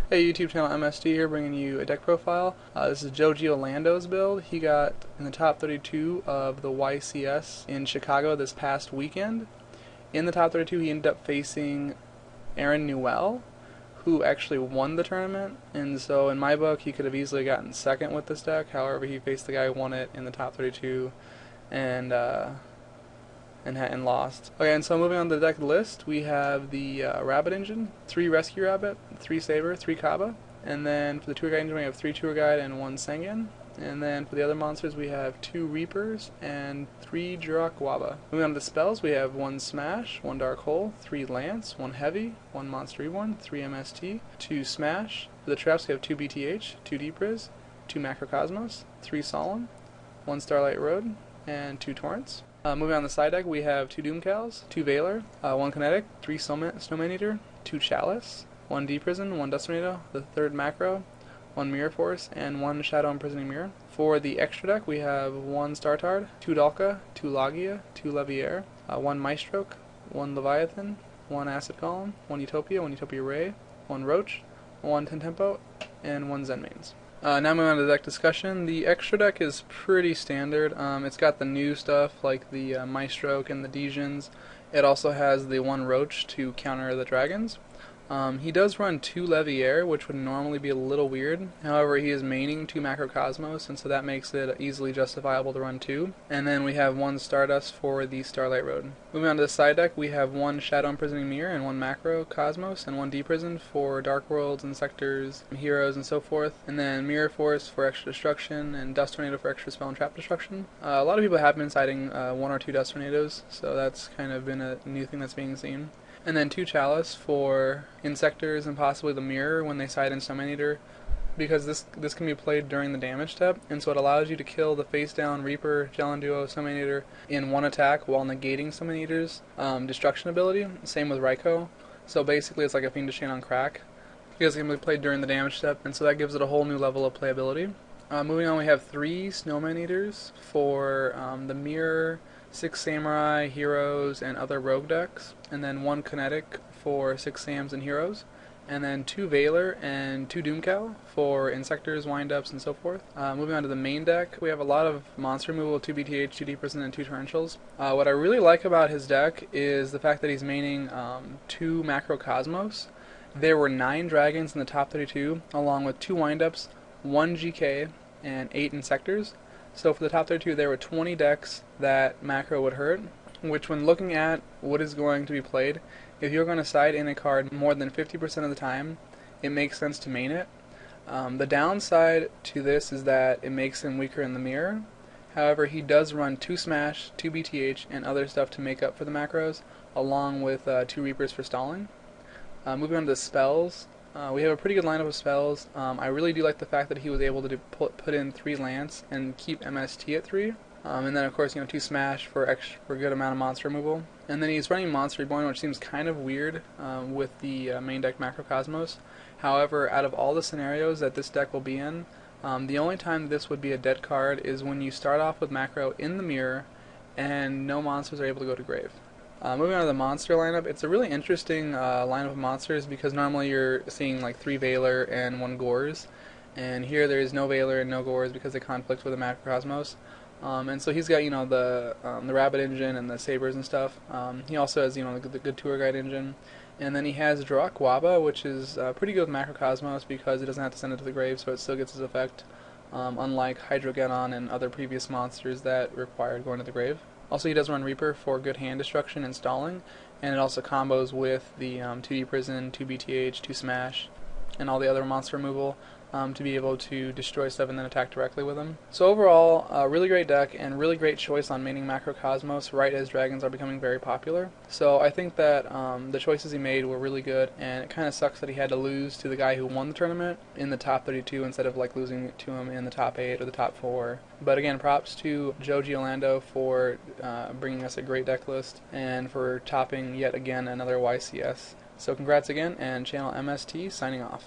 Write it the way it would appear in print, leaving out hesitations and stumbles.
Hey YouTube channel MST here, bringing you a deck profile. This is Giorlando's build. He got in the top 32 of the YCS in Chicago this past weekend. In the top 32 he ended up facing Aaron Newell, who actually won the tournament, and so in my book he could have easily gotten second with this deck. However, he faced the guy who won it in the top 32 and lost. Okay, and so moving on to the deck list, we have the Rabbit Engine, 3 Rescue Rabbit, 3 Saber, 3 Kaba, and then for the Tour Guide Engine we have 3 Tour Guide and 1 Sengen, and then for the other monsters we have 2 Reapers and 3 Jirakwaba. Moving on to the spells, we have 1 Smash, 1 Dark Hole, 3 Lance, 1 Heavy, 1 Monster Reborn, 3 MST, 2 Smash. For the traps we have 2 BTH, 2 Deep Riz, 2 Macrocosmos, 3 Solemn, 1 Starlight Road, and 2 Torrents. Moving on the side deck, we have 2 Doomcows, 2 Valor, 1 Kinetic, 3 Snowman Eater, 2 Chalice, 1 Deep Prison, 1 Dust Tornado, the 3rd Macro, 1 Mirror Force, and 1 Shadow Imprisoning Mirror. For the extra deck, we have 1 startard, 2 Dalka, 2 Logia, 2 Leviair, 1 Maestroke, 1 Leviathan, 1 Acid Column, 1 Utopia, 1 Utopia Ray, 1 Roach, 1 Tentempo, and 1 Zenmains. Now moving on to the deck discussion. The extra deck is pretty standard. It's got the new stuff like the Maestroke and the Dejins. It also has the 1 Roach to counter the dragons. He does run 2 Leviair, which would normally be a little weird. However, he is maining 2 Macrocosmos, and so that makes it easily justifiable to run 2. And then we have 1 Stardust for the Starlight Road. Moving on to the side deck, we have 1 Shadow Imprisoning Mirror and 1 Macrocosmos, and 1 Deep Prison for Dark Worlds, Insectors, Heroes, and so forth. And then Mirror Force for extra destruction, and Dust Tornado for extra spell and trap destruction. A lot of people have been citing 1 or 2 Dust Tornadoes, so that's kind of been a new thing that's being seen. And then 2 Chalice for Insectors and possibly the Mirror when they side in Snowman Eater, because this can be played during the damage step, and so it allows you to kill the face down Reaper, Giorlando, Snowman Eater in 1 attack while negating Snowman Eater's destruction ability. Same with Raikou. So basically it's like a Fiendish Chain on crack, because it can be played during the damage step, and so that gives it a whole new level of playability. Moving on, we have 3 Snowman Eaters for the Mirror, 6 Samurai, Heroes, and other rogue decks, and then 1 Kinetic for 6 Sams and Heroes, and then 2 Valor and 2 Doomcow for Insectors, Windups, and so forth. Moving on to the main deck, we have a lot of monster removal, 2 BTH, 2 Deep Prison, and 2 Torrentials. What I really like about his deck is the fact that he's maining 2 Macrocosmos. There were 9 dragons in the top 32, along with 2 Windups, 1 GK, and 8 Insectors. So for the top 32 there were 20 decks that macro would hurt, which when looking at what is going to be played, if you're going to side in a card more than 50% of the time, it makes sense to main it. The downside to this is that it makes him weaker in the mirror. However, he does run 2 Smash, 2 BTH, and other stuff to make up for the macros, along with 2 Reapers for stalling. Moving on to the spells. We have a pretty good lineup of spells. I really do like the fact that he was able to put in 3 Lance and keep MST at 3. And then of course 2 Smash for a good amount of monster removal. And then he's running Monster Reborn, which seems kind of weird with the main deck Macrocosmos. However, out of all the scenarios that this deck will be in, the only time this would be a dead card is when you start off with macro in the mirror and no monsters are able to go to grave. Moving on to the monster lineup, it's a really interesting lineup of monsters because normally you're seeing like 3 Valor and 1 Gores, and here there is no Valor and no Gores because they conflict with the Macrocosmos. And so he's got the Rabbit Engine and the Sabers and stuff. He also has the good Tour Guide Engine, and then he has Jirakwaba, which is pretty good with Macrocosmos because it doesn't have to send it to the grave, so it still gets his effect, unlike Hydrogeddon and other previous monsters that required going to the grave. Also, he does run Reaper for good hand destruction and stalling, and it also combos with the 2D Prison, 2 BTH, 2 Smash, and all the other monster removal to be able to destroy stuff and then attack directly with them. So overall, a really great deck and really great choice on maining Macrocosmos right as dragons are becoming very popular. So I think that the choices he made were really good, and it kind of sucks that he had to lose to the guy who won the tournament in the top 32 instead of losing to him in the top 8 or the top 4. But again, props to Giorlando for bringing us a great deck list and for topping yet again another YCS. So congrats again, and ChannelMST signing off.